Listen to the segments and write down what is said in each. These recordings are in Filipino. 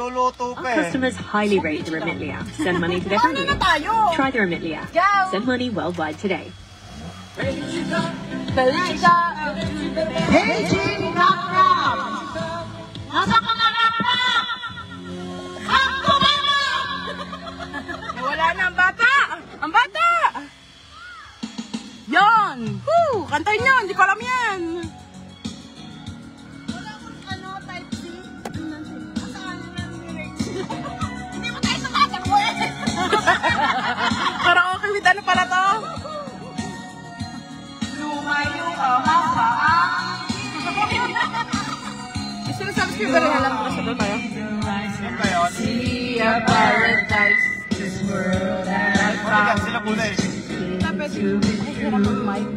Nagluluto pa Our customers highly rate the Remitly app. Send money to their Ano family. na tayo? Try the Remitly app. Go! Send money worldwide today. Belchika! Beijing Knock-Knock! Nasa ka na Knock-Knock? Ako ba na? Wala na ang bata! Ang bata! Yan! Woo! Kantahin nyo! Hindi ko alam yan! Wala akong ano, type C. Asahan na namin. Hindi mo tayo sumatakbo eh. Parang okay with ano pala to? Lumayo ka mapaan. Sinasabi ba rin alam ko sa doon tayo? Saan ba yun? See a paradise, this world that I found. Sila muna eh. Tapos, ay, hirap ang mic.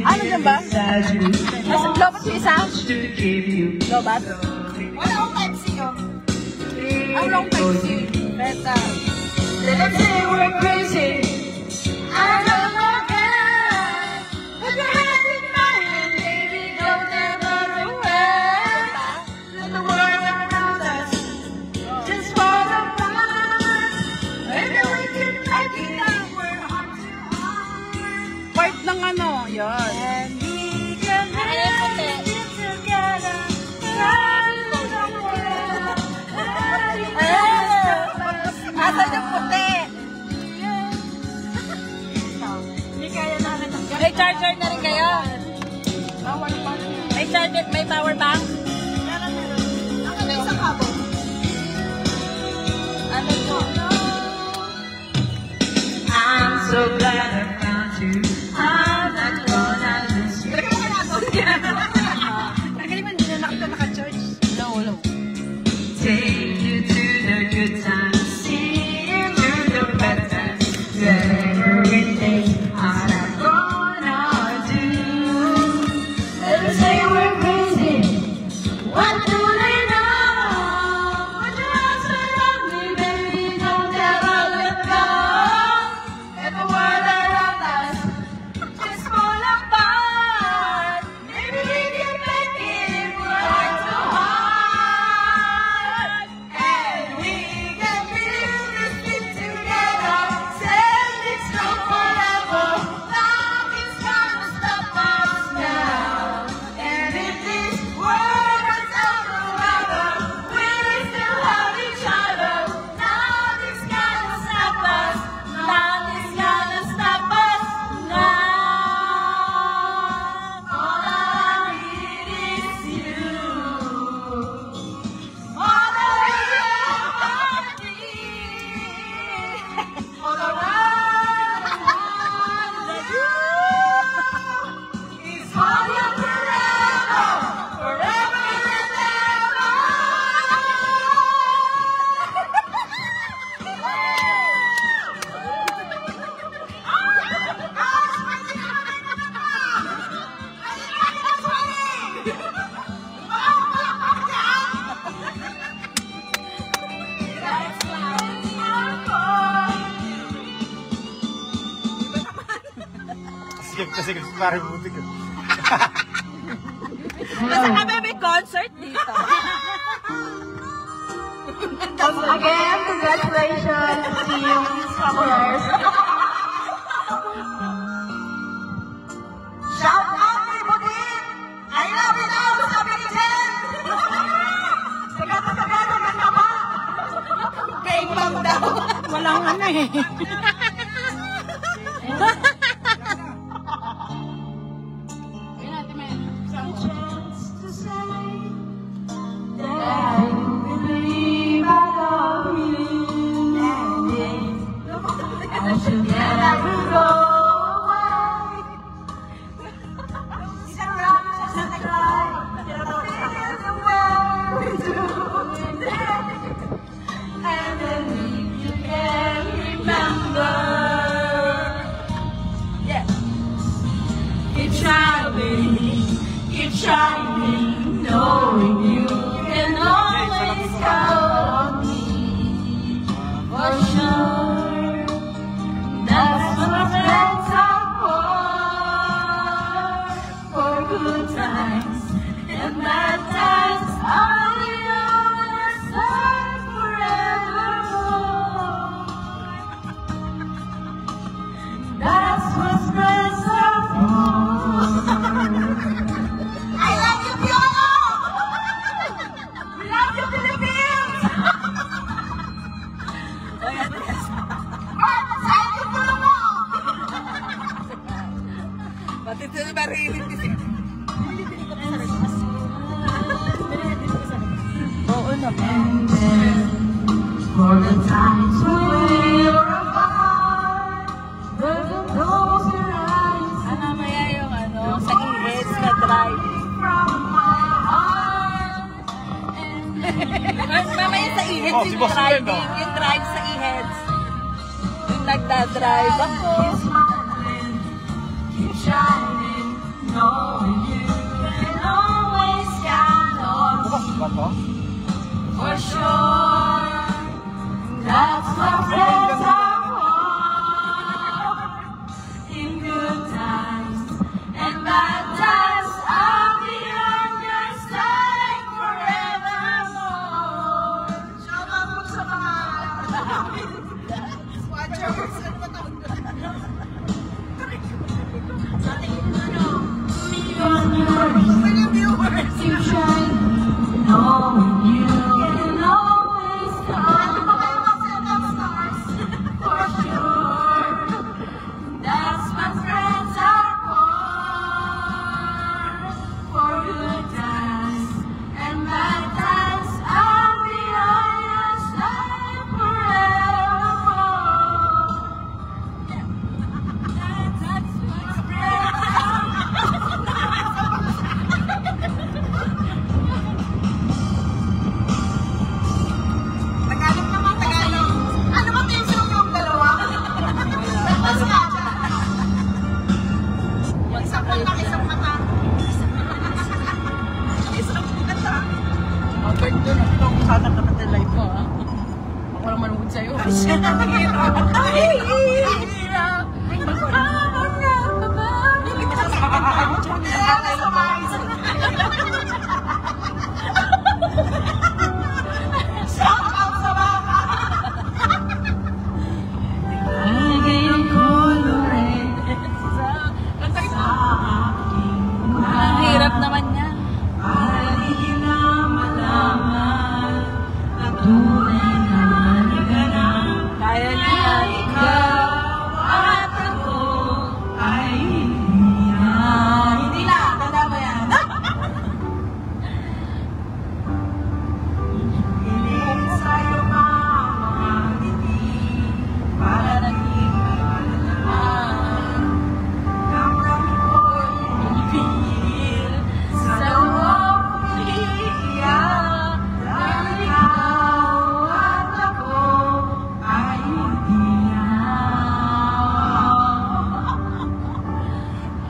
Ano dyan ba? Lobat mo isa? Lobat? Wala akong type C oh. Ang long type C. Beta. Let's say we're crazy. I don't know God. Put your hand in mine, baby, don't ever away. Let the world around us just fall apart. Maybe we can make it up. We're heart to heart. Part ng ano, yan. And we can make it together. Asan yung puti? Hindi kaya namin ang May charger na rin kayo? May charger, may power bank? Ang ano isang kabog? Ano to? I'm so glad I found you. I'm not gonna lose you. Nagaling man, hindi na nakita naka-charge. No. Take you to the good times, see you through the bad times. Whatever it takes, I'm not gonna do. Let them say we're crazy. What do they know? Put your arms around me, baby, don't ever let go. Let the world around us just fall apart. Maybe we can make it if we're heart to heart. And we can build this thing together. Stand it strong forever. Nothing's gonna stop us now. And if this world runs out of weather, we still have each other. Nothing's gonna stop us. Nothing's gonna stop us now. All I need is you. All I need. All I want is for you forever, forever and Sige, parang buti ka. Kasi kami may concert dito. Again, congratulations to you, scholars. Shout out kay Budin! I love you now, sabi ni Jen! Sagata-sagata, ganda ba? Kay Pam daw. Walang ano eh. To say that you believe I love you, and I should never go away. Surround and cry, feel the world we do today, and then you can remember. Yeah. Keep trying, knowing you can always count on me. For sure, that's Pati ito na marilin kasi. Oo naman. For the times when we were apart, the close your eyes Mamaya yung sa e-heads na drive. from my heart. Mamaya sa e-heads Oh, si yung Boss drive. Glenn, oh. Yung drive sa e-heads. Yung nagda-drive ako. Keep smiling, keep shining, knowing you can always count on Bukas ba to? for sure. That's what friends are for. In good times and bad times, I'll be on your side forevermore. Shout out po sa mga watchers. Ano ba tawag doon? Sa ating viewers. Keep shining, knowing you can always count for sure. That's what friends are for good times and bad times. I'll be on your side forevermore. That's what friends Tagalog naman, Tagalog. Ano ba pinsan yung dalawa? Tapos nga. Isang mata, isang mata. Isang mata. Albert doon, ito kung saan ka live mo, ha? Ako lang manood sa'yo. Ay, hirap. Ay, hirap. Ang hirap naman niya. Kaya niya. Hindi na, tanda mo yan. Hiling sa'yo mga ngiti, para naging malalaman. Damdam ko'y pipil sa loob iiyak, dahil ikaw at ako ay hindi na.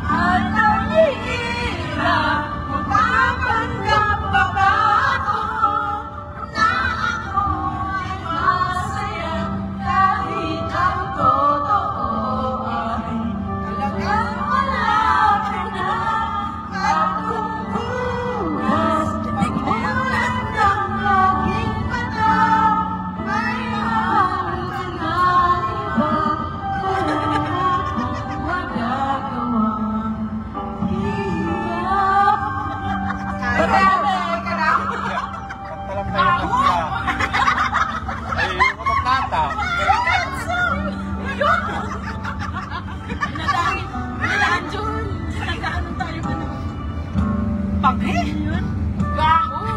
At ang hirap, magpapanggap pa ba ako na ako ay masaya kahit ang totoo ay talagang malapit na at bumubukas. Nagmulan ng aking mata, may mahal ka na iba, kaya akong magagawang iyak. Kanta lang tayo ng siya. Ay, mataplata.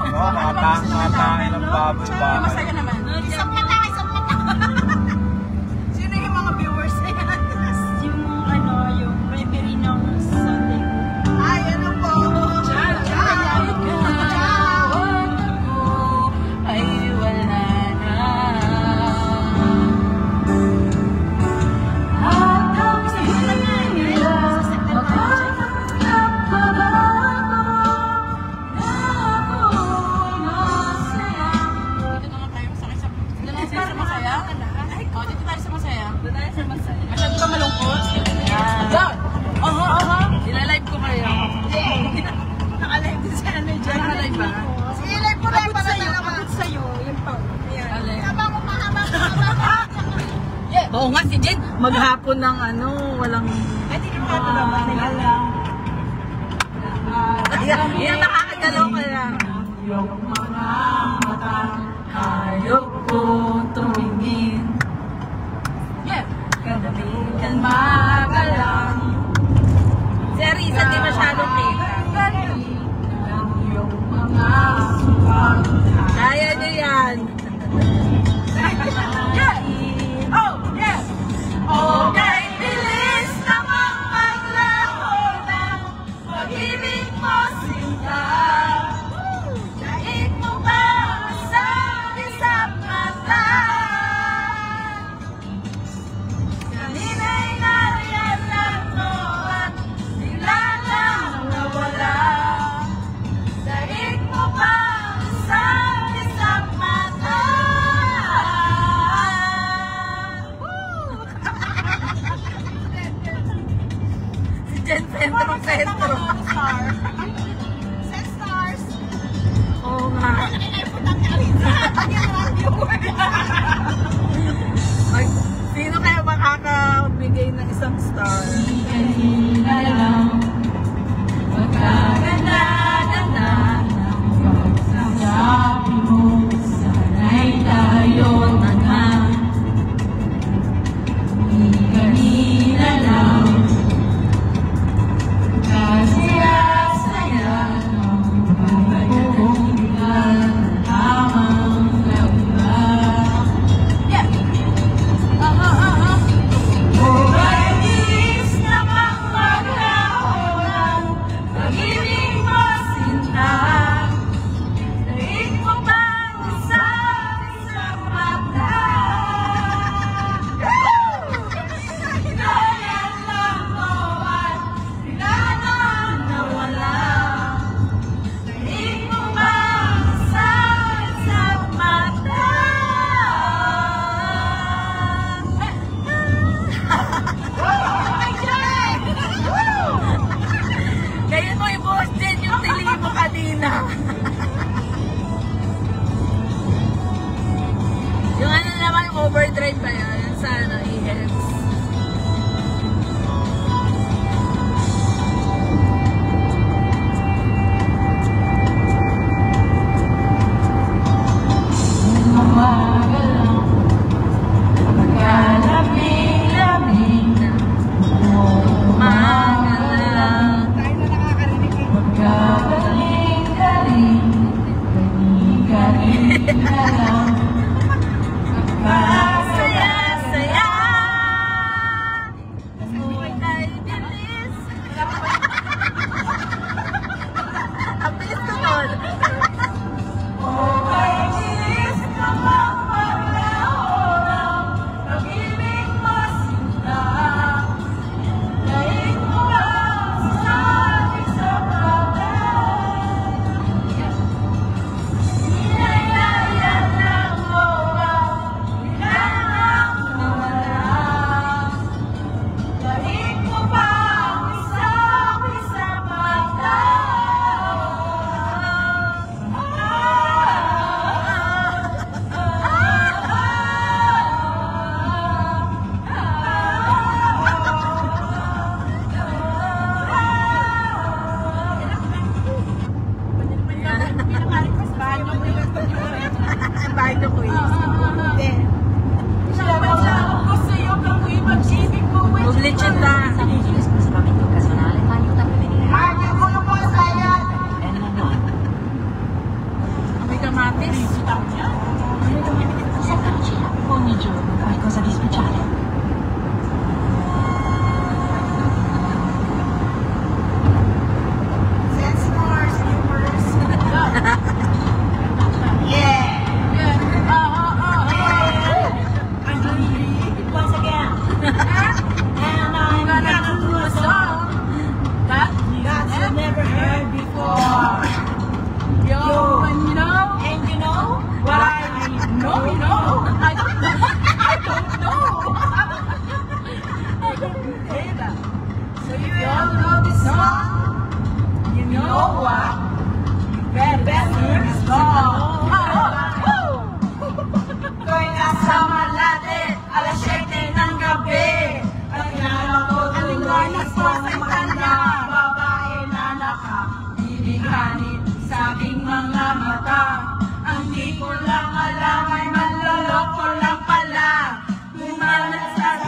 Oo, matahin ang baboy ba? Masaya naman. Isang mata, isang mata. Sino yung mga viewers na yan? Yung referee ng Sunday. Ay, ano po? Ciao! Ay, wala na. At ang hirap, magpapanggap pa ba ako na ako'y masaya. Dito na nga tayo sa masaya. Oh, dito tayo sa masaya. Masyado ka malungkot? Down! Ilalive ko kayo. Nakalive din si ano dyan. Nakalive ba? Sige, live po na yung mga dalawa. Abot sa'yo. Yun pa. Alay. Habang umahaba. Oo nga, si Jen. Maghapon ng walang... Ay, di naman ito naman. Yan nakakagalaw ka lang. Yung mga mata, ayok ko tumingin. sentro. Set stars. Oo nga. Sino kaya makakabigay ng isang star? Kanina lang, magkaganda-ganda ng pagsasabi mo, sana'y tayo na. Kanina lang, kasaya-saya ng pagkakaibigan ng tamang ganda. Overkiss namang maglaon ng pag-ibig mo, sinta. Daig mo bang isabi sa mata? Kaya lang mo at bigla nang nawala. Daig mo bang isabi sa mata? Kaya mo i-boss din yung tili mo kanina. Yung ano naman, yung overdrive ba yan? Yan sa ano, e-heads. Magkalabing-labing na umagalang. Magkagaling-galing, galing-galing na lang. Saya-saya. Uy, ay bilis. Ang bilis ko nun. Overkiss namang maglaon ng pag-ibig mo, sinta. Daig mo bang sabi sa mata? Hinayaan lang mo ba bigla nang nawala? Daig mo bang isabi sa mata? Bago ko eh. Hindi. Mag-legend na. Esclusivamente occasionale, ma aiuta a prevenire. May kamatis. Santa Lucia, ogni giorno qualcosa di speciale. Once again, and I'm gonna do a song that you've never heard before. Yo, and you know? And you know what I know? You know? I don't know. I don't know. I don't say that. So if you all know this song, you know what? You better hear this song. Tuwing kasama natin, alas 7 ng gabi. At nalangkot ko sa kanya, babae na nakabibighanit sa aking mga mata. Ang di ko lang alam ay manloloko lang pala. Lumalat sa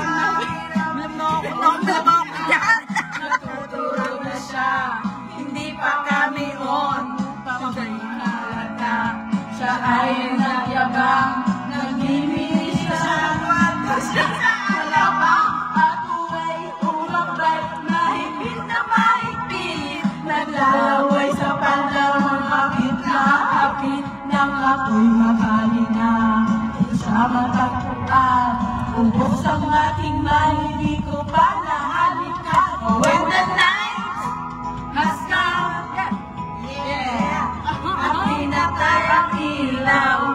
natutulog na siya. Hindi pa kami on, pagay halata. Siya ay nagyabang, nagmimilis siya sa kwarto siya sa alabang. Ako ay umabay, mahigpit na mahigpit. Naglalaway sa panahon, hapit na hapit. Nang ako'y makalinga sa matagpuan. Ubos ang aking mali, di ko pa nahalikan. When the night has come, yeah, at pinatay ang ilaw.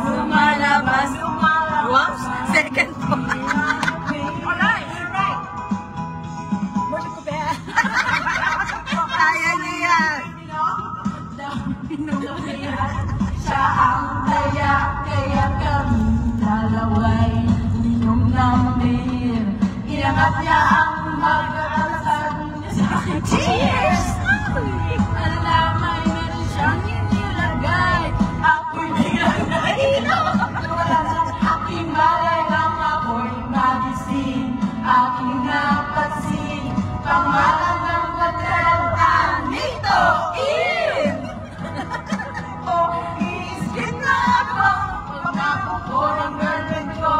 Lumalabas, Whoops, second po. Alright, alright. niya ang mag-alasal niya sa akin. Cheers! Alamay meron siyang inilagay. Ako'y biglang nainom. Wala sa aking malay lang ako'y magising. Aking napansin, pangalan ng hotel, Anito Inn! Iisip na ako, pagkako ko ng girlfriend ko,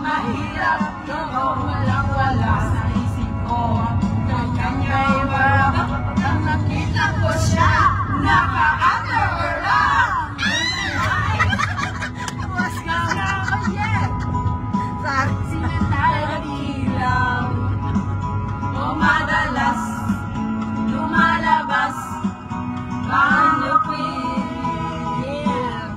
mahirap ko, walang-wala sa isip ko. Kanya'y wala, nang nakita ko siya, naka-underwear lang! Was nga naman yan! Sila tayo nag-ilaw, o madalas lumalabas, Banyo Queen.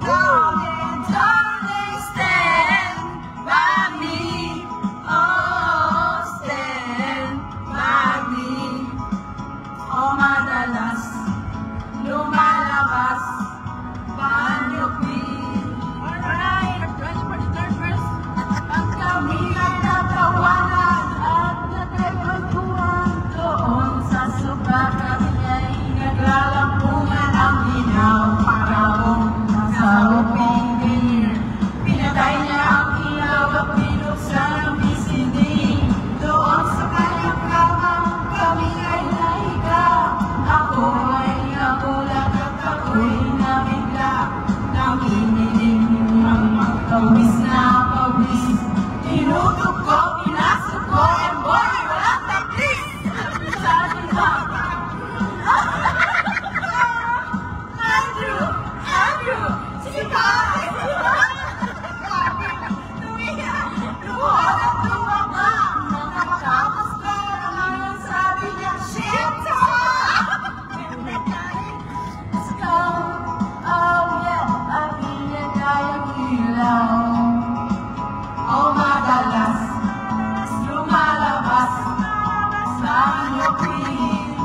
Darling, stand by me. Oh, stand by me. O madalas lumalabas, Banyo Queen. Alright, ready for the third verse? At kami ay natawanan at nagkagwentuhan doon sa sukat at ay naglalampungan ang ginaw parang nasa uping gear. Pinatay niya ang ilaw at binuksan ang PCD. Doon sa kanyang kamang kami ay nahiga. Ako ay nagulat at ako'y nabigla. Nanginginig ang magpawis na pawis. Tinutok ko, pinasok ko, and boy, walang tapis! Sabi ba? Andrew! Sikay! Tumiya! Luhod at lumaba! Nakatapos ko naman sabi niya, shit! Let's go! Oh yeah! Aking niya kayang ilaw. O madalas lumalabas sa Banyo Queen.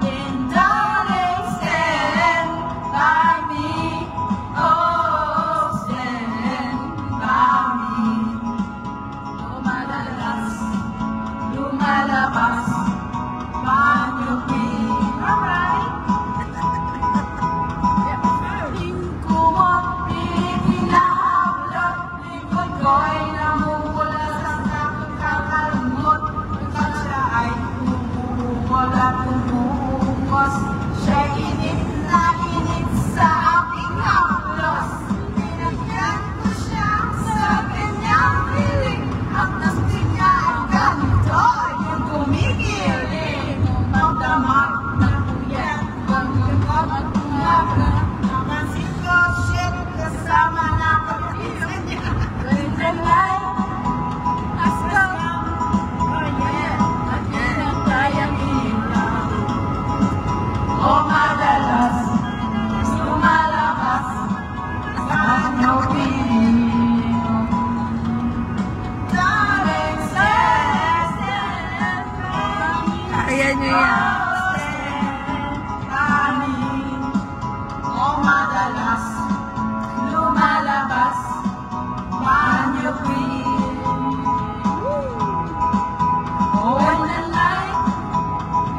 And darling, stand by me. Oh, stand by me. O madalas lumalabas, Banyo Queen. Alright. Lingko mo, pinahawlot. Lingkod ko ay namumula sa nakakalimot. Pagkat siya ay wala tumuukos. Siya'y init na init sa aking haplos. Pinagyan ko siya sa kanyang piling. At nasti niya ang ganito yung tumigil. Magdamag na kuya, pagkakot at umaga. Napansin ko, shit, kasama na kapatid niya. Ganyan lang. Let's go. Oh yeah. At yan ang kayang ilaw. O madalas lumalabas, Banyo Queen. Darling, stand by me. Kaya nyo yan. O madalas lumalabas, Banyo Queen. When the night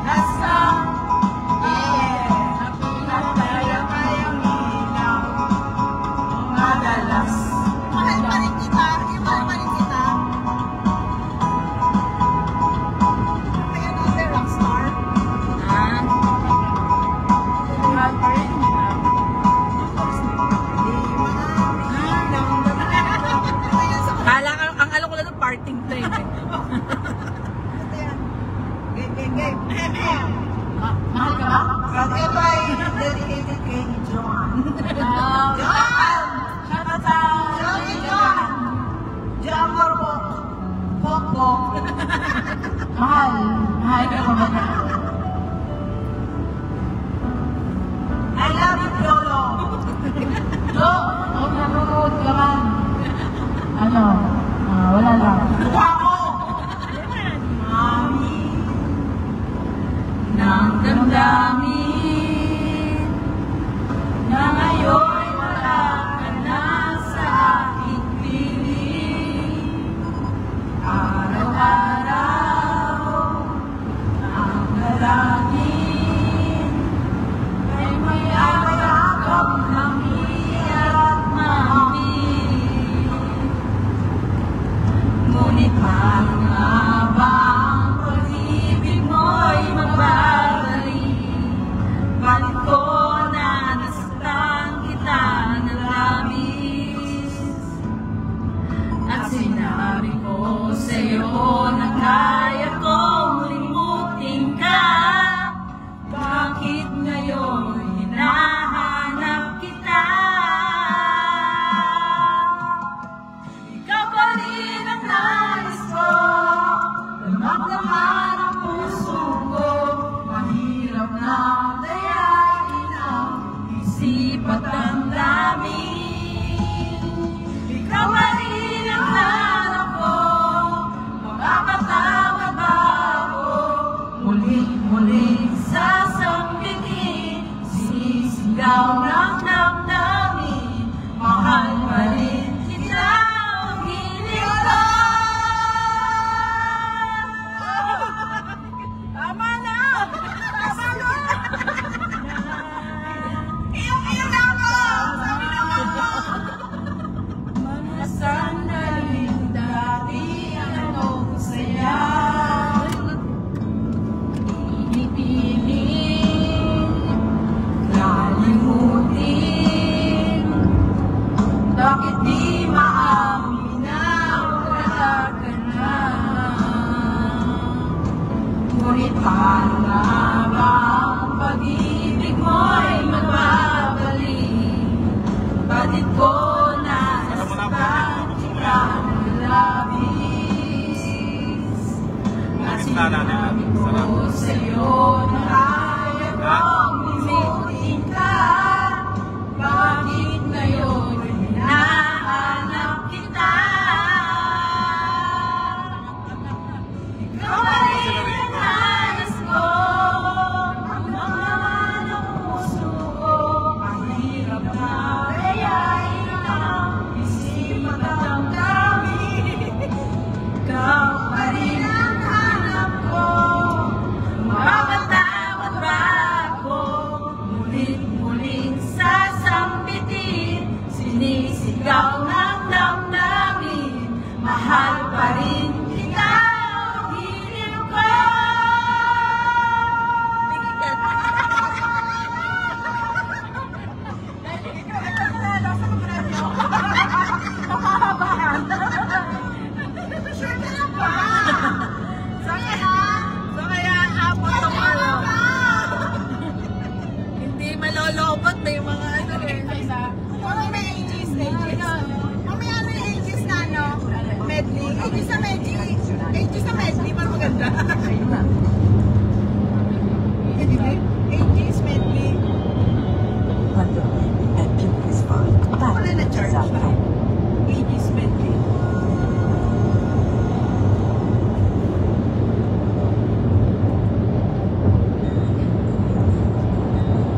has come, yeah, napinatayang ilaw. O madalas mahal pa rin kita, mahal pa rin kita. Kaya na rockstar. Mahal pa rin kita. Kala ka, ang alam ko lang ng parting time eh. Mahal ka ba? Ito ay dedicated kay Joan. Joan! Shout out sa Joan! Joan Morbo. Popo. Mahal. Mahal ka ba ba? I love you, Lolo. Jo! Huwag nanonood ka man. Ano? Wala lang. Mukha mo. Mami. Nang damdamin na ngayon wala ka na sa aking piling. sa Medley. 80 sa Medley, parang maganda. 80 Medley. Quando è più crispato, Wala na charge ba? esatto. 80 Medley.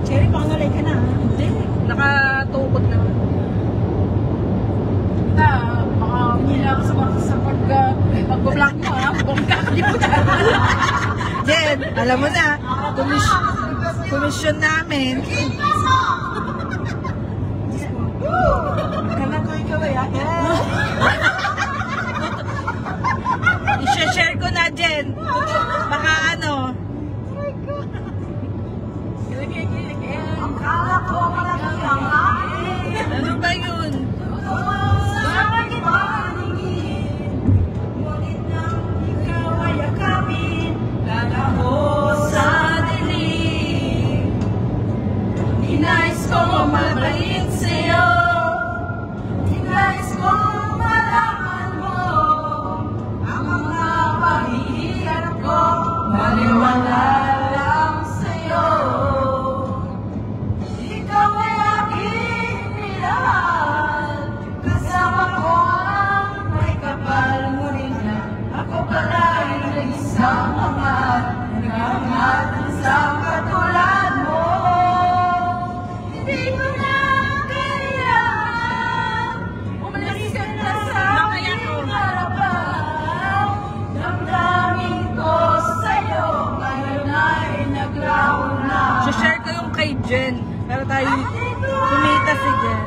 Cherry, pangalay ka na. Hindi. Nakatukot na. Baka umila ka sa pag-block mo ha. Kung kakalimutan. Jen, alam mo na, komisyon namin. Kanan ko ikaw eh, I-share ko na, Jen. Baka ano. Ang kala ko ano ba yun? Ngunit nang ikaw ay yakapin, lalaho sa dilim. Ninais ko mabait sa'yo, ninais ko malaman mo ang mga pahihiyan ko, maniwala lang sa'yo. Ikaw ay aking minahal, kasama ko ang may kapal, ngunit na ako pala ay nag-isang amat, nag-amat sa katulad mo. Hindi ko na kailangan umalis ka na sa aking harapan. Damdamin ko sa'yo, ngayon ay naglaho na. Share ko yung kay Jen. Para tayo kumita si Jen.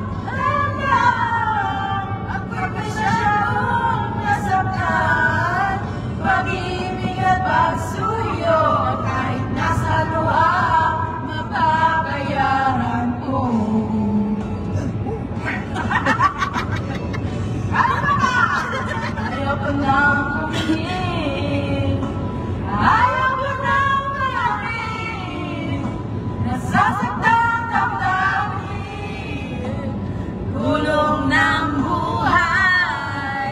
At pagkasyang nasaktan, pag-ibig at pagsuyo, kahit nasa luha, mapapayaran ko. Ayaw ko nang kumingin, ayaw ko nang malamin, nasasaktan damdamin, gulong ng buhay,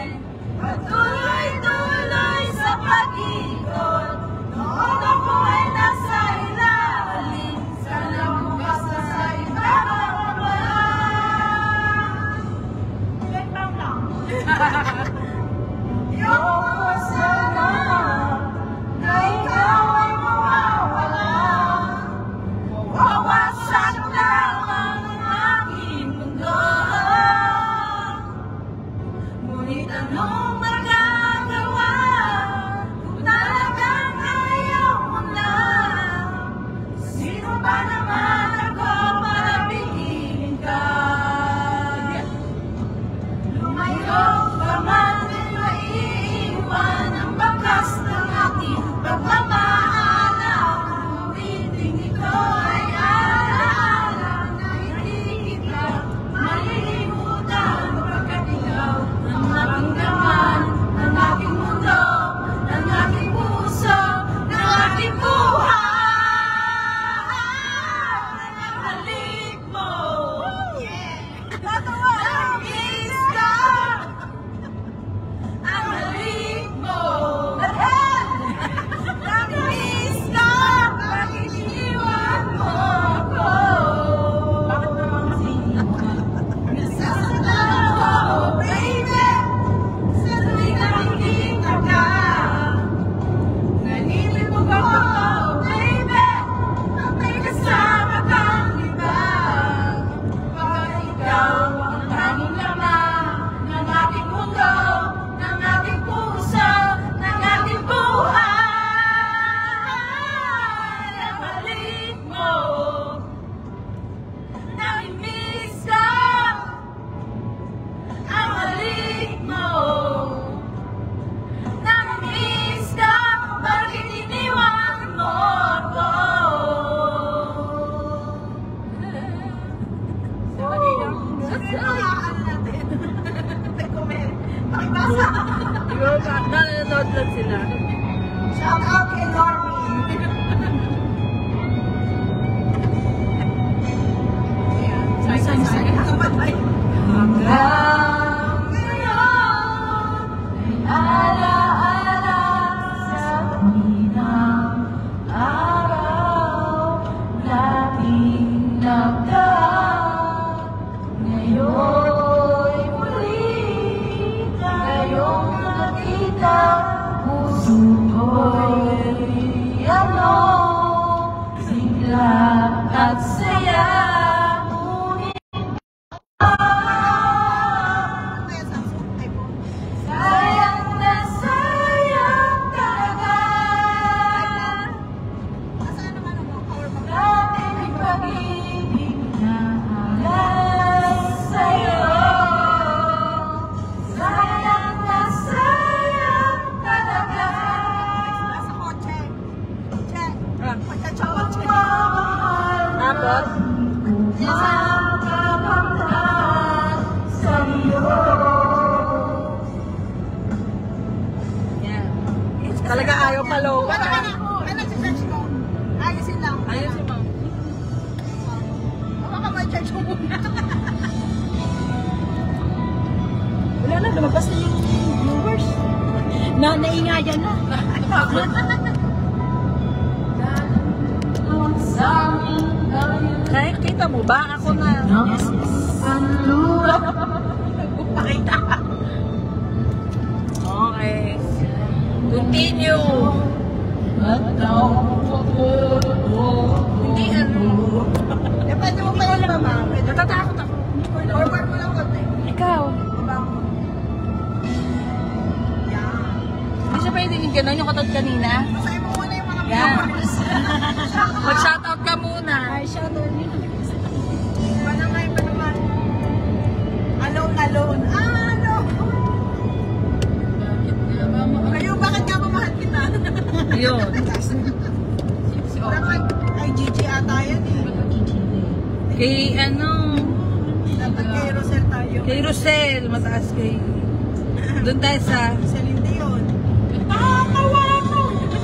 patuloy-tuloy sa pag-ikot, noon ako ay nasa ilalim, sana bukas na sa ibababa. Bang lang. Ayoko sana na ikaw ay mawawala. Wawasak lang ang aking mundo. Ngunit anong magagawa kung talagang ayaw mo na? Sino ba naman ako para piliin ka? Lumayo ka man din maiiwan ang bakas ng aking pagmamahal. Ulitin ito ay alaala na hindi kita malilimutan, pagkat ikaw ang aking laman, ang aking mundo, ang aking puso, ang aking buhay. Ang halik mo, namiss ka. Ang halik mo, namiss ka. Bakit iniwan mo ako? Nasasaktan ako, baby, sa tuwing nakikita ka. Nalilibog ako, baby, pag may kasama kang iba. Pagkat ikaw ang tanging laman ng aking mundo, ng aking puso, ng aking buhay. Ang halik mo, nami-miss ka. Ang halik mo, nami-miss ka. Bakit iniwan mo ako? Siguro nanonood lang sila. Shout out kay Normy. Hanggang ngayon ay Malo. Ano ka na? Ano nagsisearch ko? Ayusin lang. Ayusin mo. Baka ma-charge mo muna. Wala na, lumabas na yung viewers. Naingayan na. Kaya kita mo ba? Ako na. Yes, yes. Pakita. Okay. Continue. Hindi ano. Eh, pwede mo pa yung mama. Natatakot ako. Forward mo lang konti. Ikaw. Baba mo. Yan. Hindi siya pwede yung gano'n yung katod kanina. Masaya mo muna yung mga Yan. viewers. Mag-shoutout ka muna. Ay, shoutout niyo. Iba naman, iba naman. Alone, alone. Ah, alone. Kayo, bakit ka mamahal kita? Yun. Dapat, ay, GG ata yan eh. Kay ano, Dapat kay Rosel tayo. kay Rosel, mataas kay... Doon tayo sa... Celine Dion. Nakakawa ko! Hindi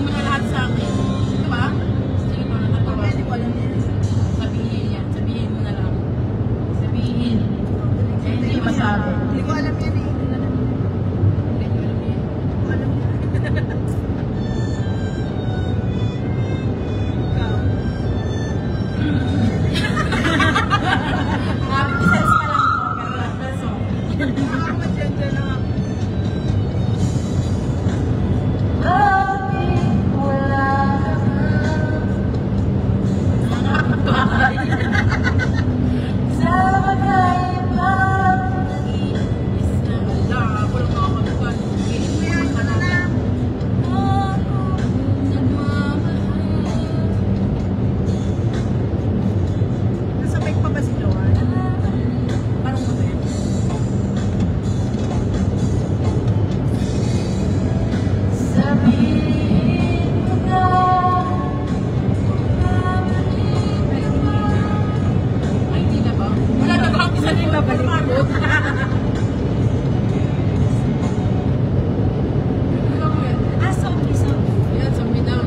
mo na lahat sa akin. Diba? Sige ko na natuwa. Hindi ko alam yan. Sabihin yan. Sabihin mo na lang. Sabihin. Eh, hindi masabi. Hindi ko alam yan eh. Hindi ko alam yan. Hindi ko alam yan. Ikaw. Sense pa lang ako. Pero Baka madyan-dyan lang ako. Kuya, ikaw na lang. Nasa mic pa ba si Joanne? Parang ba yan? Wala na ba ang isa din babalik mo? Yan, zombie daw.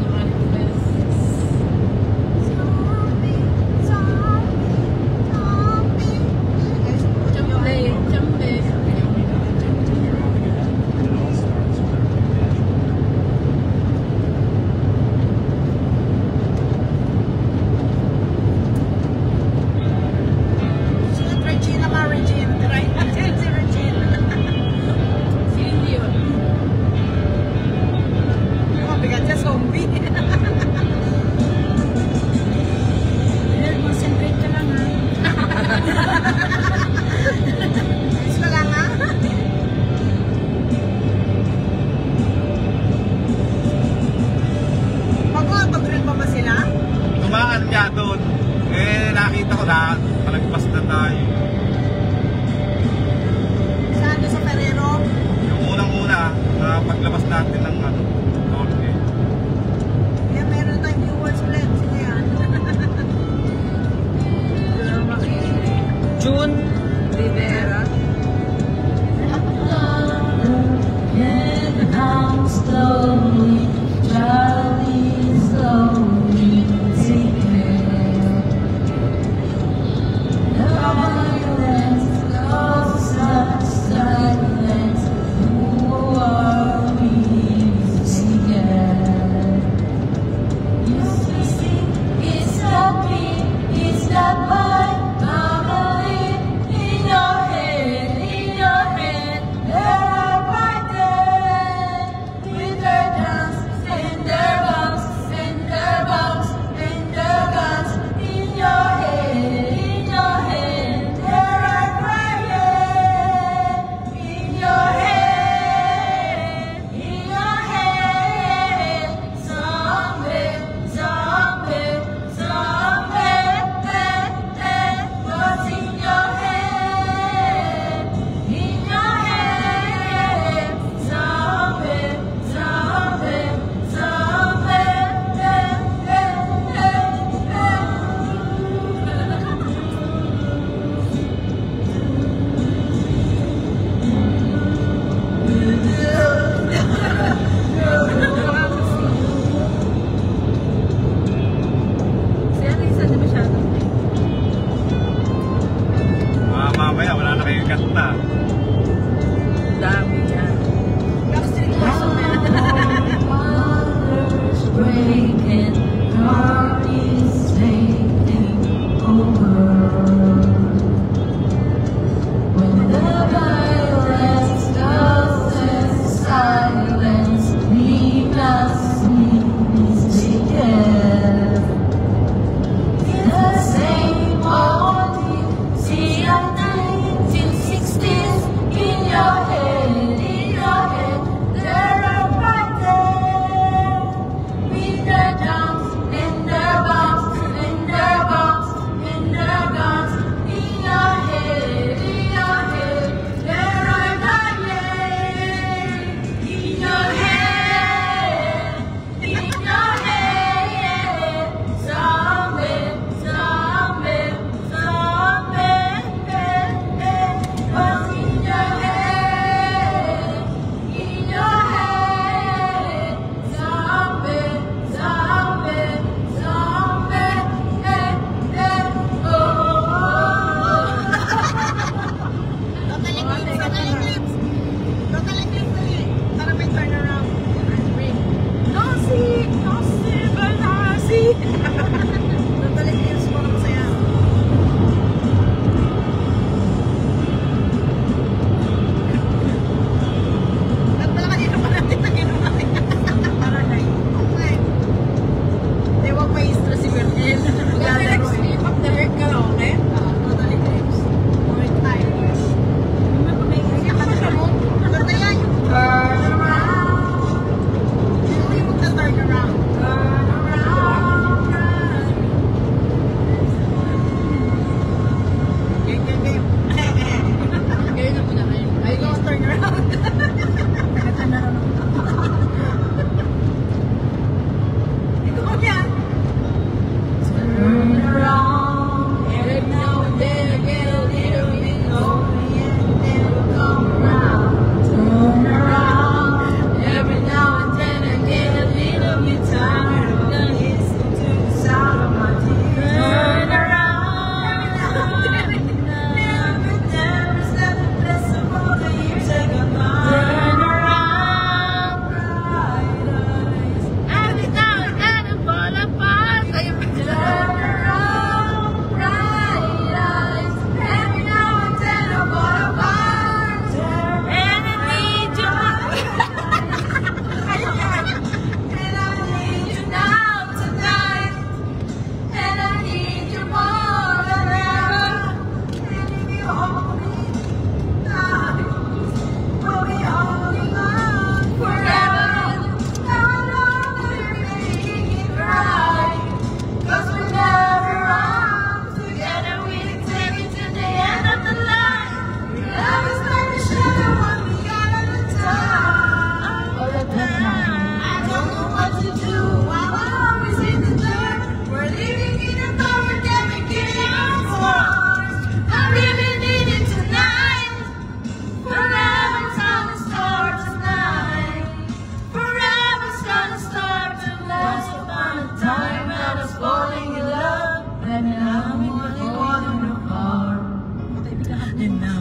Champe. Champe. Sino Regina ka, Regina? Right? Si Regina. Hindi yun. Oh, bigat siya, zombie. Concentrate ka lang, ha? Ayos ka lang, ha? Mag-drill pa ba sila? Tumaan niya doon. Eh, nakita ko na, palagpas na tayo. Saan doon sa Ferrero? Yung unang-una, na paglabas natin ng ano, Torque. Kaya meron tayong viewers ulit. Sino yan? June Rivera. It's that vibe, in your head.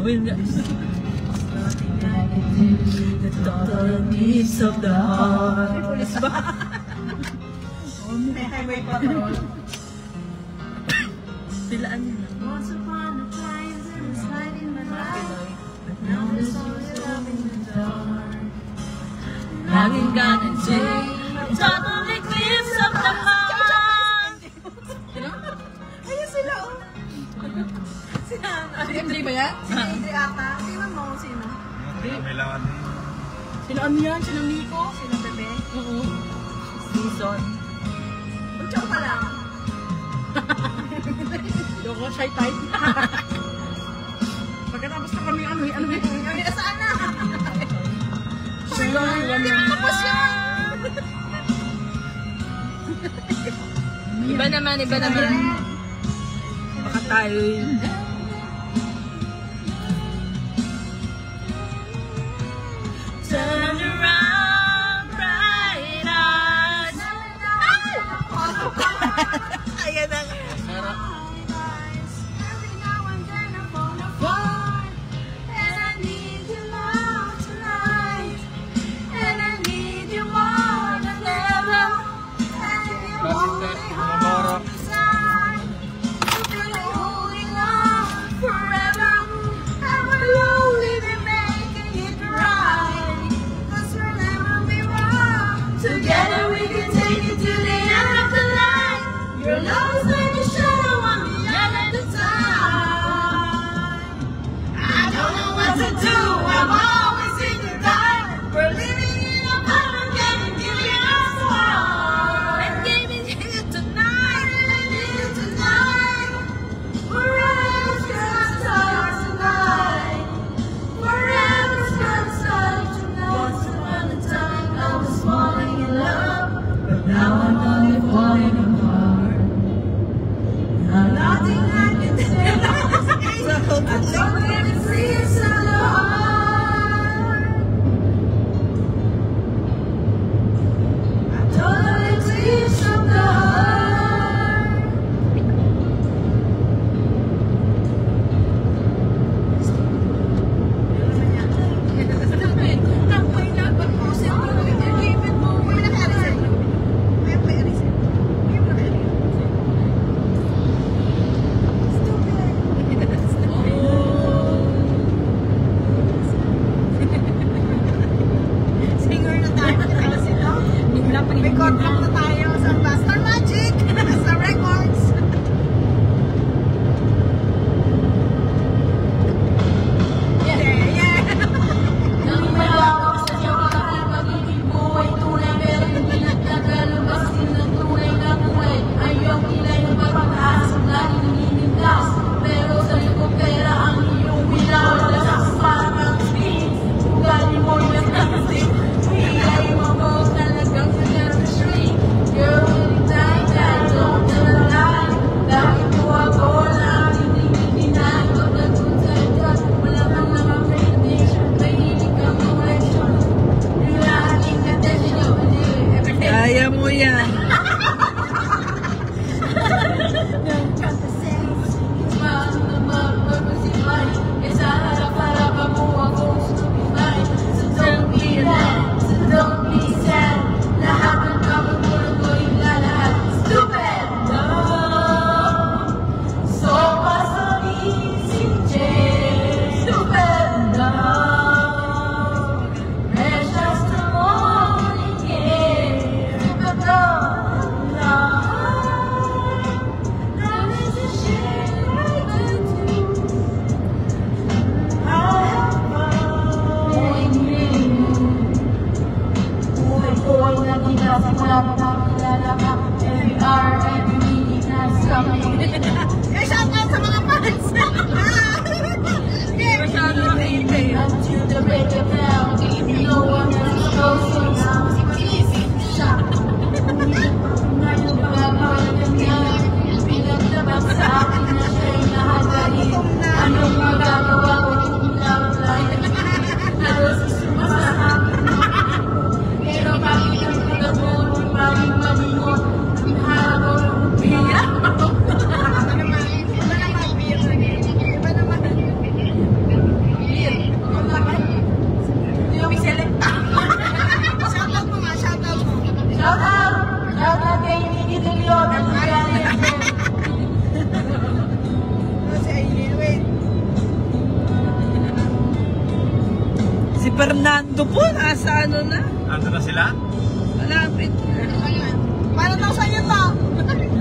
The total needs of the heart. Pulis ba? May highway patrol. Silaan nila. Once upon a time, there was light in my life. But now there's always love in the dark. Laging ganun a total eclipse of the heart. Ayun sila, oh. Sila, Si MJ ba yan? Si MJ ata. Tingnan mo kung sino. May lawan din. sila ano yan? Sila Nico? Sino bebe? Oo. Season. Pagtsaka pa lang. Yoko, shy type. Pagkatapos na kami, ano yun? Kami na saan na? Sila, Hindi mo tapos yun. Iba naman. Baka tayo yun. Turn around, bright eyes. Ayan na. Every now and then I fall apart. And I need you love tonight. And I need you more than ever. And you only hold me tight. You're holding on forever. And we'll only be making it right. 'Cause we'll never be wrong. Together we can take it to the end of the line. Your love is like a shadow on the end of time. I don't know what to do. I'm always in the dark. We're living in a paradise and giving us heart. And giving you tonight. And giving you tonight. Forever's gonna start tonight. Forever's gonna start tonight. Once upon a time I was falling in love, but now I'm only falling apart. Nothing I can say. I don't let it freeze on the heart. I totally freeze on the heart. Nakuha na pag-post mo. Give mo. May naka-reset. May reset. Give mo na. Singer na tayo. May contract na tayo sa Master Magic. Sa records. Yeah. Nang malawak sa Diyos ang pag-ibig mo ay tunay, pero hindi nagtagalabas din ng tunay na buhay. Ayaw kilay ng pag-asa, lagi naninindas. Pero sa likod pera ang iyong binawala sa parang speed. Ugali mo yung tansip, hiyay mo mo talagang sa-chemistry. Girl, really die, don't tell a lie. Dahil ko ako na aking diniginahin. Kapag kung sa'yo ka, wala kang nakaprintation. Mahilig kang collection. Yung aking attention, hindi Kaya mo yan. Smile na magpapasibay. Kesa harap-harap mo akong stupify. So don't be mad, so don't be sad. Lahat ng kapagulong ko ilalahat. Stupid! No! So easy, stupid! No! Precious the morning air. Stupid! No! Love is a shame I do. Boy, nagkikasimula na nakilala ka. Every hour, every minute na something. Kaya shout out sa mga fans. Masyado nakihintay. Until the break of dawn, no one else knows so now. Shock. Ngayon magagawa niya, pinaglabas sa akin na siya'y nahagaling. Anong magagawa ko kung ikaw-like? Nasusuma sa akin. Pero bakit ang pagkaburo, bakit malimot? Ang harap ko, biyak ako. Iba naman. Iba naman. Fernando po, nasa ano na? Ando na sila? Malapit. Para daw sa'yo to.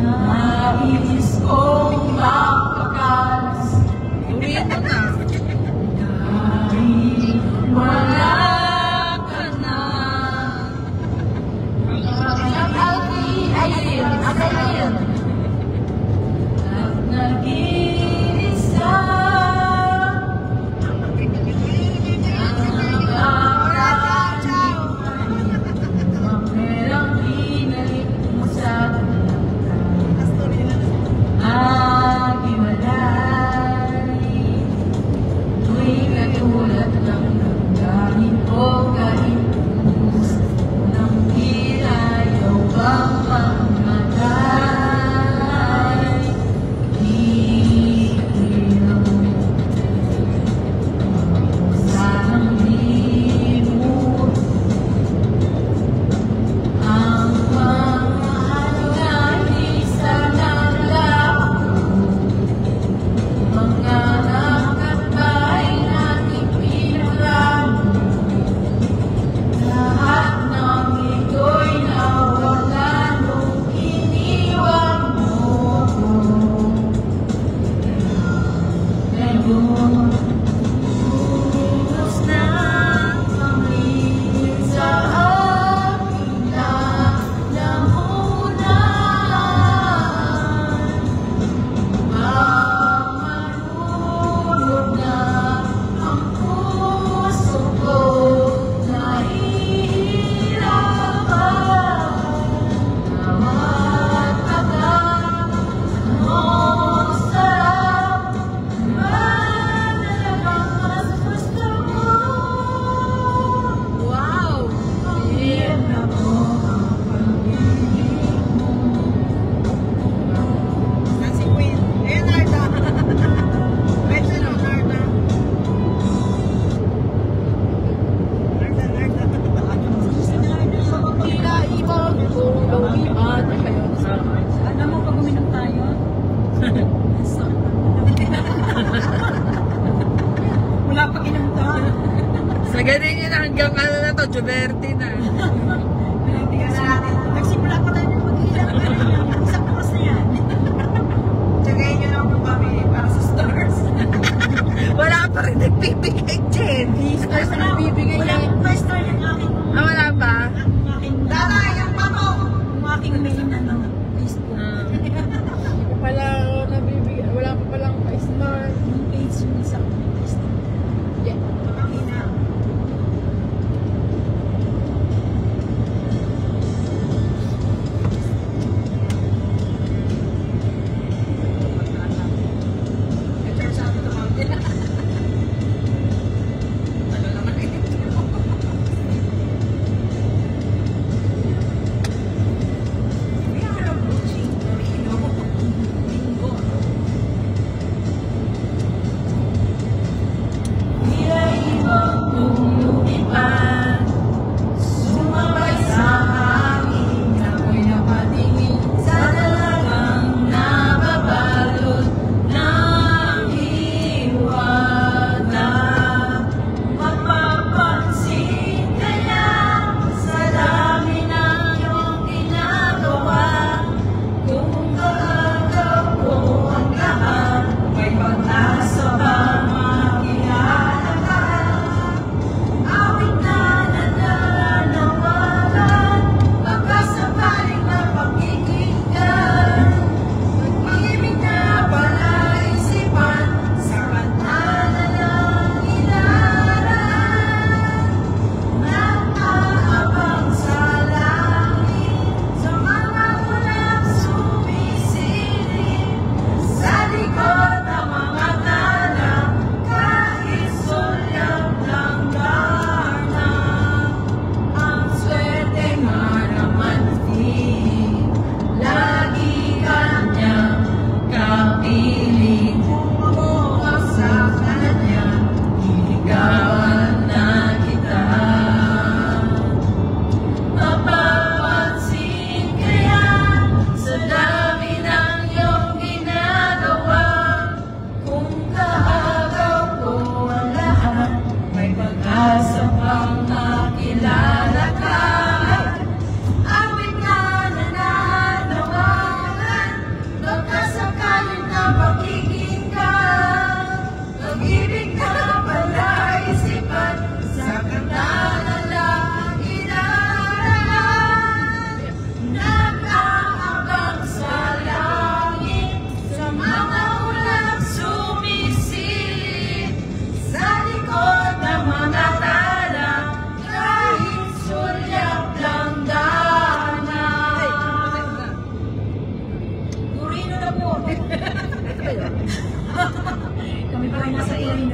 Nais kong makakas Uwi mo na. kahit wala ka na. Ayun. At nag-iisa Mamerang binalik mo sa agiwalay. Tuwing katulad ng nagkanin o kahit ng ilayaw bang mamatay. Iinom sanang limot ang mga isa ng mga nakatay nating pinagamo. Lahat ng ito'y nawala nung iniwan mo ko. Ngayon, unos na kami sa aking lalamunan. Mamalulog na ang puso ko, nahihirapan. Bawat tagal, ang sarap, talagang mas gusto mo. Wow! Iyan ako ang pag-ibig mo. Si Queen. Ayan, Narda. Wait, sino? Narda. Narda. Tila ibang kung lumipat kayo sa Alam mo, pag uminom tayo, wala pang inom to. Sa ganun yun hanggang ano na to, Juberti na. Nagsimula pa tayo ng mag-ilang. Isang oras na yan. Tsagayin nyo lang po kami para sa stars. Wala pa rin nagpipigay, Jen. stars na nagbibigay Wala niya. pa star yung aking Wala pa? Dada, yung pato! Yung aking main ano, Facebook. Pala nabibigay, wala pa palang pa-star. Yung page yung isa ko may Facebook. Yeah. Pangina.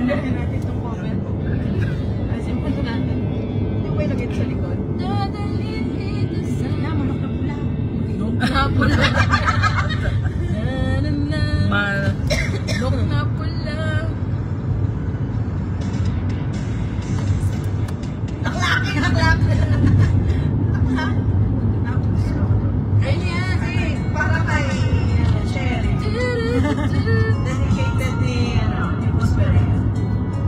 Tanggalin natin itong comment. Ayusin po natin. Hindi ko ilagay ito sa likod. Dadalhin kita sa Manok na pula. napula. Manok na pula. Naklaki! Naklaki! Ayun yan. Para kay Sherry. Dedicated ni Boss Perea.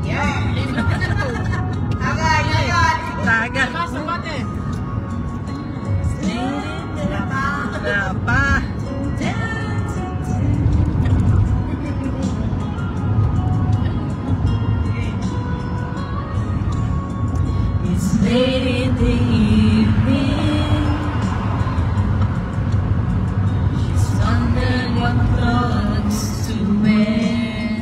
Yeah! Agay! Agay! Taga. Sabat eh. Wala pa. It's late in the evening. She's wondering what clothes to wear.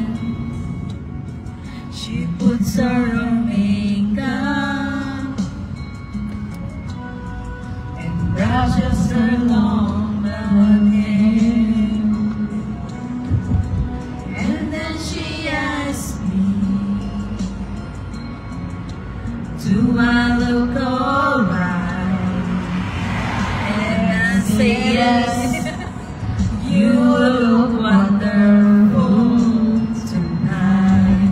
She puts her own makeup and brushes her long blonde hair. And then she asks me, do I look alright? And I say yes. You look wonderful tonight.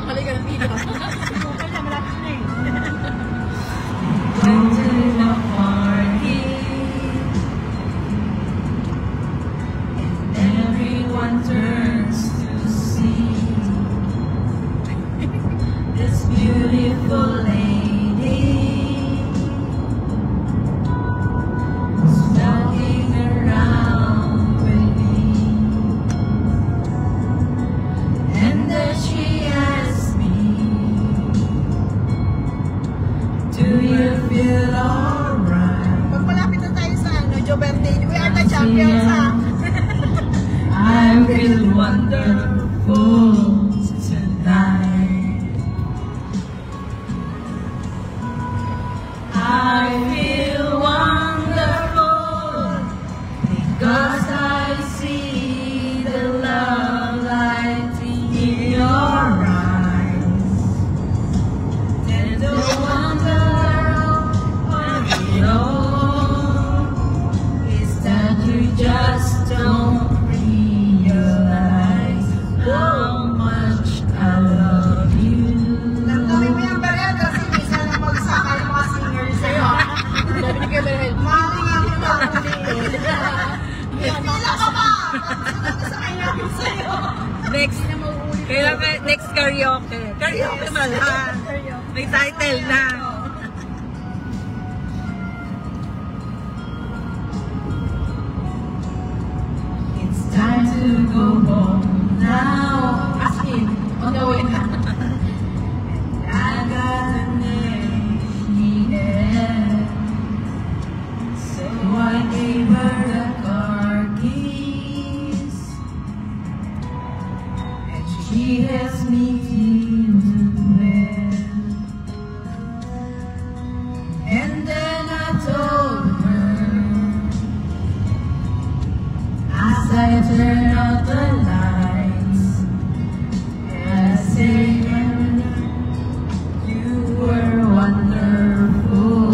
Halika na dito. Okay na, malapit na eh. Go to the party, and everyone turns to see this beautiful lady who's walking around with me. And then she asks me, do you feel alright? Pag malapit na tayo sa Joe birthday, we are the champions ha. I feel wonderful tonight. I feel wonderful because I see the love light in your eyes. And the wonder I know is that you just don't realize how much I love you. Gawin mo yung barya kasi isa lang magsakal mga singers sa'yo. Sabi ni Gabriel. Mami nga kita ulit. Pila ka ba? Sunod sa kanya yung sa'yo. Next. Kailangan next karaoke. Karaoke malahan. May title na. It's time to go home now. As in, on the way na. I got an needed, so I gave her the car keys, and she has me to bed. And then I told her, as I turn out the lights, I say, you were wonderful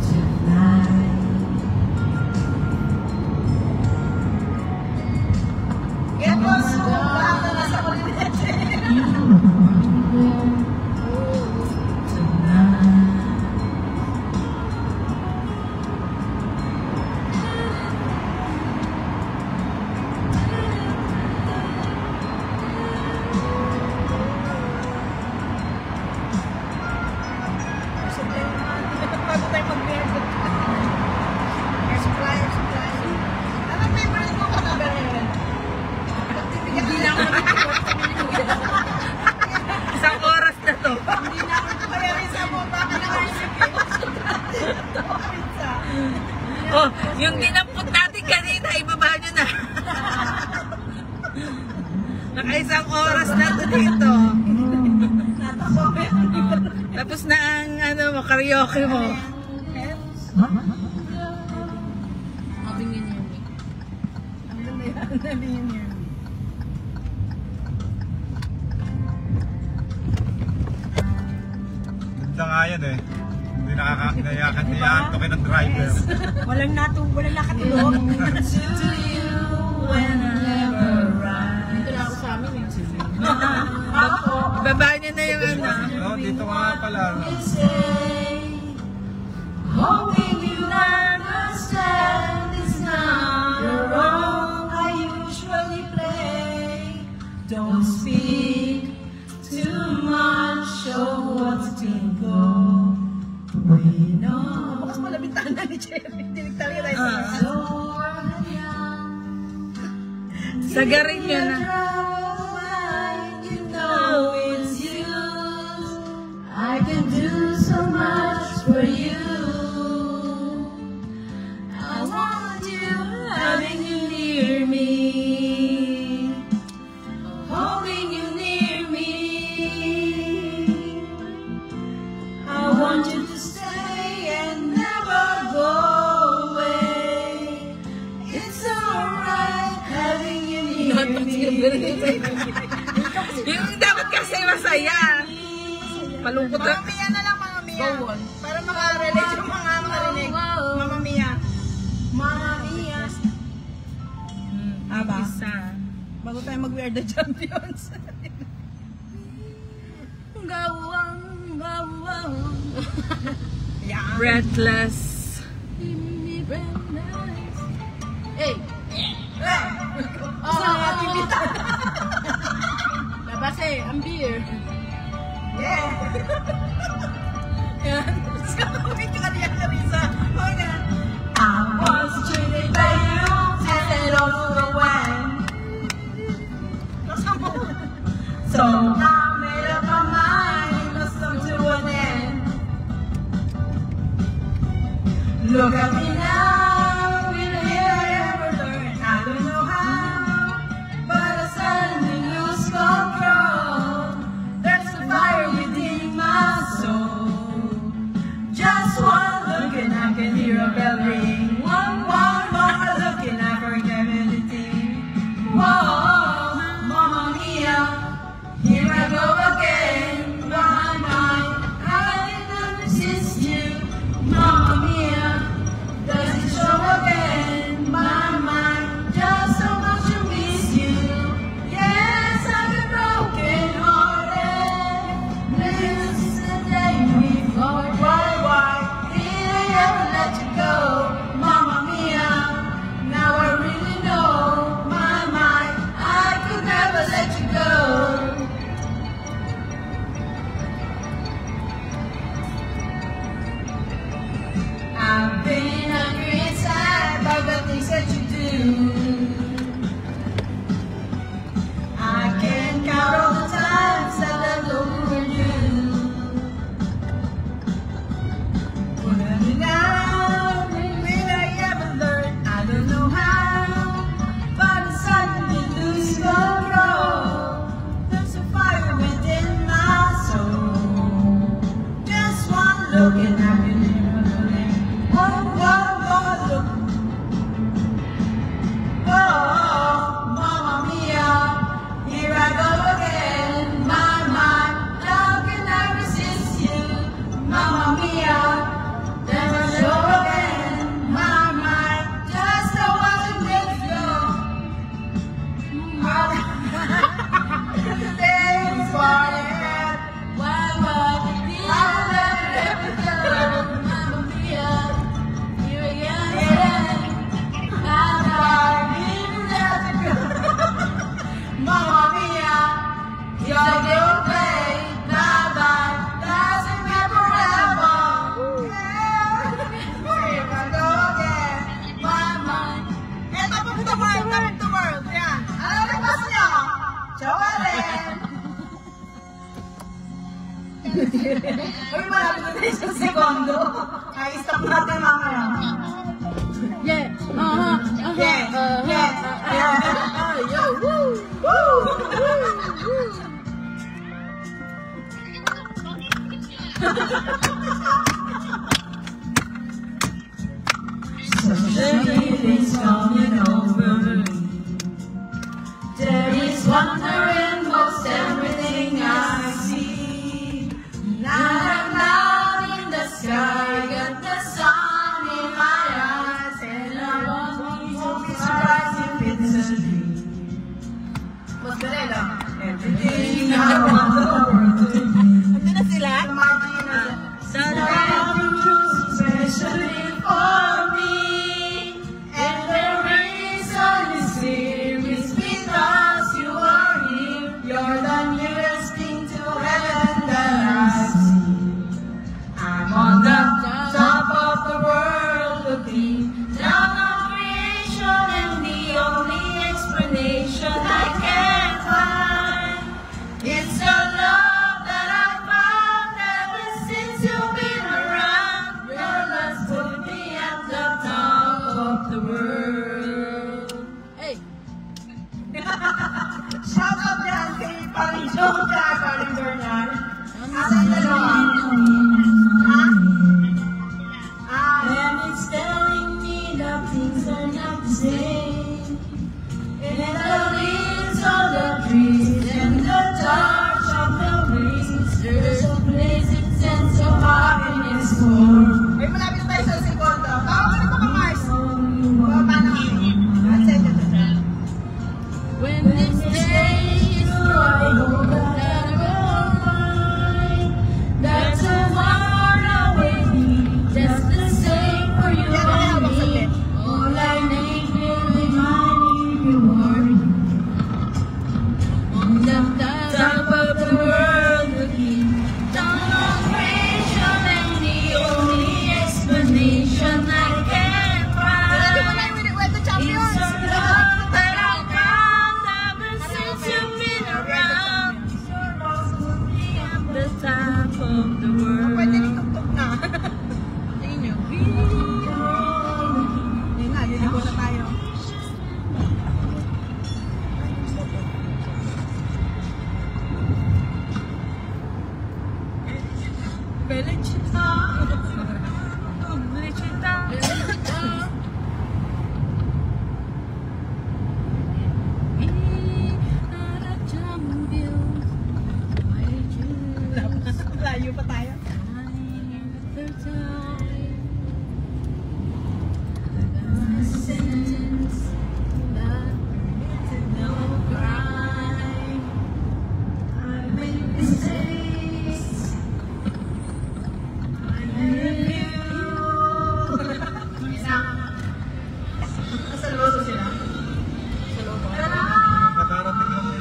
tonight. Get mo sa bata na sa kulinete. You were wonderful tonight. Bago tayo mag-beard. Air supply, air supply. Anong favorite mo ka na, Beren? Hindi na ako nag-report sa Pilipinas. Isang oras na to. Hindi na ako kaya rin sa mo. Baka na-receive pizza. Oh, yung dinampot natin kanina, ibaba nyo na. Naka-isang oras na to dito. Tapos na ang ano mo, karaoke mo. Nothing in here. Ganda nga yan eh. Hindi nakakayakan ng driver. Walang nakatulog. Dito na ako sa amin eh. Baba niya na yung ano. Oh, dito ka nga pala. Hoping you understand it's not a role I usually play. Don't speak too much of what's been gone. We know. Bukas mo na bintana ni Jerry. Diniktar ka tayo So Sagarin niya na. you know it's you. I can do so much for you. I want you, having you near me, holding you near me. I want you to stay and never go away. It's alright having you near me. Yung dapat kasi masaya. Palungkot na. Mama Mia na lang, Mama Mia. Para makarelate yung mga marinig. Mama Mia. Mama Mia. Aba. Isa. Bago tayo mag-We Are The Champions. Gawang, gawang. Yeah. Breathless. Hey! Oh, matibita. Labas eh, ang beer. Yeah. Yan. Wait ka niya, Carissa. Oh, yan. I was treated by you and also when. So I made up my mind, must come to an end. Look at me now, in here I ever learned. I don't know how, but I suddenly lose control. There's a fire within my soul. Just one look and I can hear a bell ring. One more look and I forget anything. Whoa, Mamma Mia, here I go again. My mind, I cannot resist you. Mamma Mia, does it show again? My mind, just so much to miss you. Yes, I've been broken hearted. This is the day we fought. Why did I ever let you go? Mamma Mia, now I really know. My mind, I could never let you go. I've been hungry and sad by the things that you do. I can't count all the times that I over you. Put me down, when I ever learned, I don't know how, but I suddenly lose control. There's a fire within my soul. Just one look and I can hear a name. One more look. Oh, Mamma Mia, here I go again. My mind, how can I resist you? Mamma Mia, never show again. My mind, just I want to let you go. Today's forever. Why, I'll never go. Mamma Mia, here again. I didn't let you go. Mamma Mia, you're the play. Bye bye, doesn't matter forever. Here I go again. My mind. Eh, top of the world, top of the world. Yan. Ano na pass niya? Chocolate. Uy, malapit na tayo sa segundo. Ay, stop natin mamaya. Yeah! Yo! Woo! Feelings coming over me. things are not the same. And the leaves on the trees and the touch of the breeze, there's a pleasant sense of happiness for. Ay, malapit tayo sa segundo. Tawag ka na ba, Mars? Baba na kami. At sa inyo doon. When this day is through, I hope that I will find that tomorrow will be just the same for you and me. All I need will remind you reward. On the top of the world looking down on creation, and the only explanation I can Hindi mo na find yung Wed the is Champions. some love that I found ever since you've been around. Your love will be at the top of the world. Pwede rin tugtog na. Tingin nyo. Yun na, yun na tayo. Felicita, Felicita, Felicita. We are the champions. My dreams Layo pa tayo. the time. The sentence that no crime. I make mistakes. I love you. Nasa loso sila. Nakarating lang yun.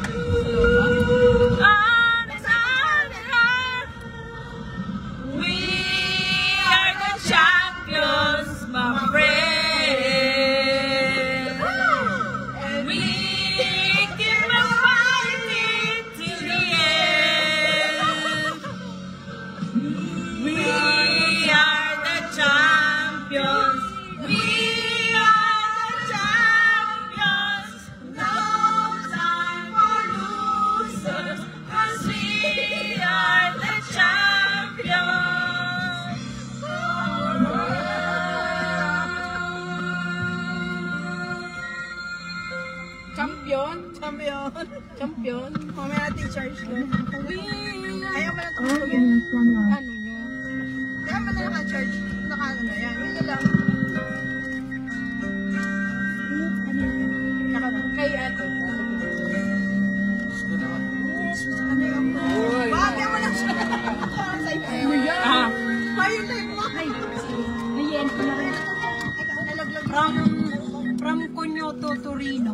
We are the champions, my friend. And we keep on fighting to the end. We are the champions. We are the champions. No time for losers, 'cause we are the champions. Champion? Champion. Champion? Mamaya natin charge doon. Ayaw mo na tumutugin. Ano nyo? Kaya mo na naka-charge. Naka-ano na yan. Yun na lang. Kay ate. Ano yung bagay mo na siya. Ayaw yan. Ayaw na yung mga. Ayan, Nalaglag. from Cunyo to Torino.